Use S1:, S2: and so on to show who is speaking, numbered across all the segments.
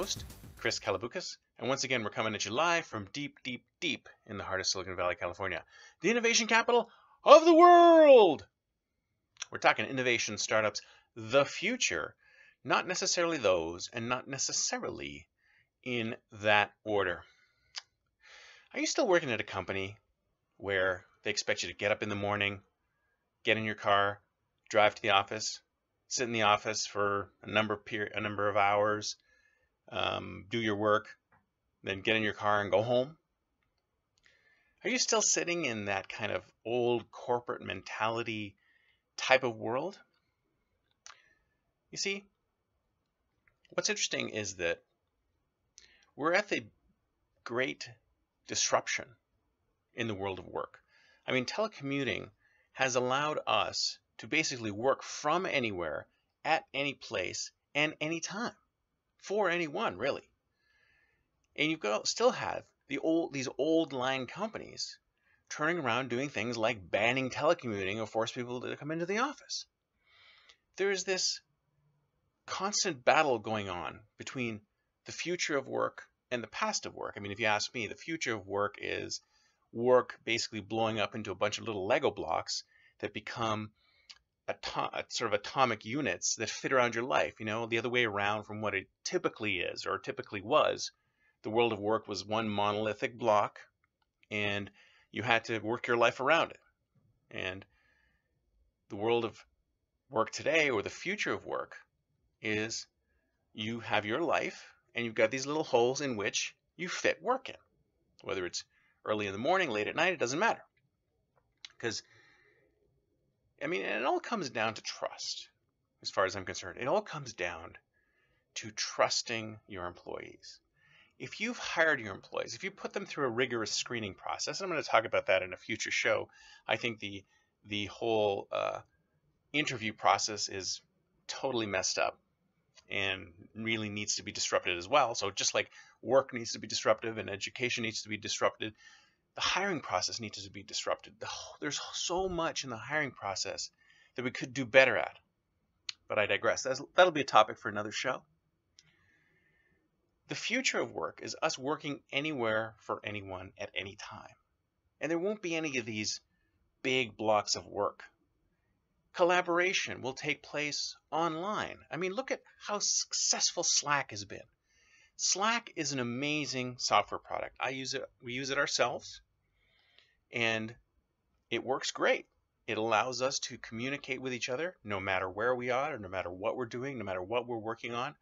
S1: host, Chris Kalabukas, and once again we're coming at you live from deep, deep, deep in the heart of Silicon Valley, California, the innovation capital of the world! We're talking innovation, startups, the future, not necessarily those, and not necessarily in that order. Are you still working at a company where they expect you to get up in the morning, get in your car, drive to the office, sit in the office for a number of hours, do your work, then get in your car and go home? Are you still sitting in that kind of old corporate mentality type of world? You see, what's interesting is that we're at the great disruption in the world of work. I mean, telecommuting has allowed us to basically work from anywhere, at any place, and any time, for anyone, really. And you've still have these old line companies turning around doing things like banning telecommuting or force people to come into the office. There's this constant battle going on between the future of work and the past of work. I mean, if you ask me, the future of work is work basically blowing up into a bunch of little Lego blocks that become sort of atomic units that fit around your life, the other way around from what it typically is or typically was. The world of work was one monolithic block, and you had to work your life around it. And the world of work today, or the future of work, is you have your life, and you've got these little holes in which you fit work in. Whether it's early in the morning, late at night, it doesn't matter. Because I mean, it all comes down to trust, as far as I'm concerned. It all comes down to trusting your employees. If you've hired your employees, if you put them through a rigorous screening process, and I'm going to talk about that in a future show, I think the whole interview process is totally messed up and really needs to be disrupted as well. So just like work needs to be disruptive and education needs to be disrupted, the hiring process needs to be disrupted. There's so much in the hiring process that we could do better at. But I digress. That'll be a topic for another show. The future of work is us working anywhere for anyone at any time. And there won't be any of these big blocks of work. Collaboration will take place online. I mean, look at how successful Slack has been. Slack is an amazing software product. We use it ourselves. And it works great. It allows us to communicate with each other no matter where we are, or no matter what we're doing, no matter what we're working on.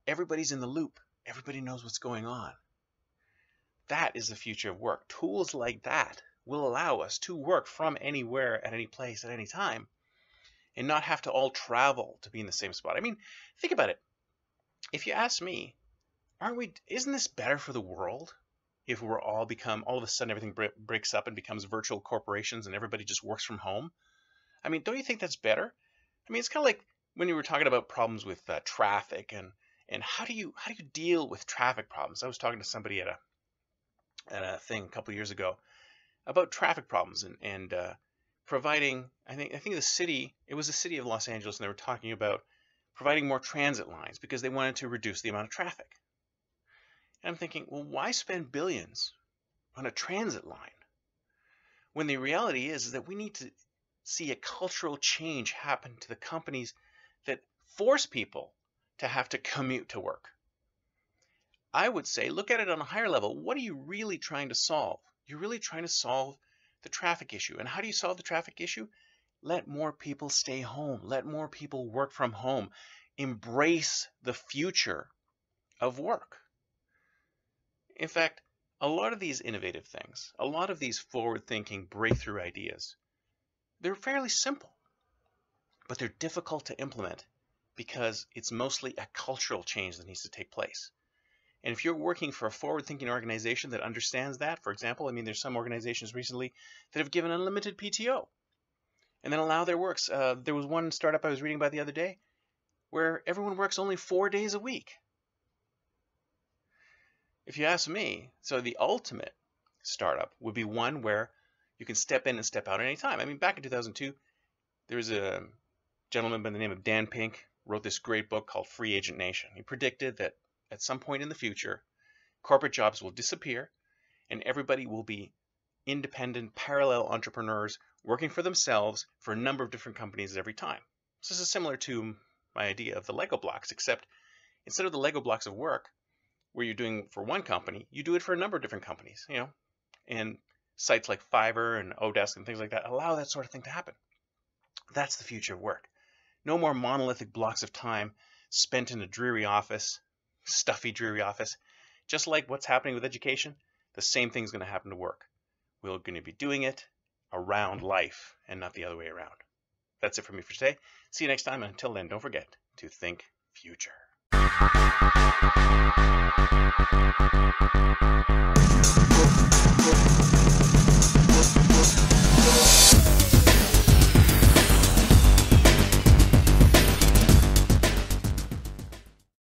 S1: Everybody's in the loop. Everybody knows what's going on. That is the future of work. Tools like that will allow us to work from anywhere, at any place, at any time, and not have to all travel to be in the same spot. I mean, think about it. If you ask me, isn't this better for the world? If we're all of a sudden everything breaks up and becomes virtual corporations and everybody just works from home? I mean, don't you think that's better? I mean, it's kind of like when you were talking about problems with traffic and how do you deal with traffic problems? I was talking to somebody at a thing a couple of years ago about traffic problems and providing. I think it was the city of Los Angeles, and they were talking about providing more transit lines because they wanted to reduce the amount of traffic. And I'm thinking, well, why spend billions on a transit line when the reality is that we need to see a cultural change happen to the companies that force people to have to commute to work? I would say, look at it on a higher level. What are you really trying to solve? You're really trying to solve the traffic issue. And how do you solve the traffic issue? Let more people stay home. Let more people work from home. Embrace the future of work. In fact, a lot of these innovative things, a lot of these forward-thinking breakthrough ideas, they're fairly simple, but they're difficult to implement because it's mostly a cultural change that needs to take place. And if you're working for a forward-thinking organization that understands that, for example, I mean, there's some organizations recently that have given unlimited PTO and then allow their works. There was one startup I was reading about the other day where everyone works only 4 days a week. If you ask me, so the ultimate startup would be one where you can step in and step out at any time. I mean, back in 2002, there was a gentleman by the name of Dan Pink wrote this great book called Free Agent Nation. He predicted that at some point in the future, corporate jobs will disappear and everybody will be independent, parallel entrepreneurs working for themselves for a number of different companies at every time. This is similar to my idea of the Lego blocks, except instead of the Lego blocks of work, where you're doing for one company, you do it for a number of different companies, and sites like Fiverr and Odesk and things like that allow that sort of thing to happen. That's the future of work. No more monolithic blocks of time spent in a dreary office, stuffy, dreary office. Just like what's happening with education, the same thing's going to happen to work. We're going to be doing it around life and not the other way around. That's it for me for today. See you next time. And until then, don't forget to think future.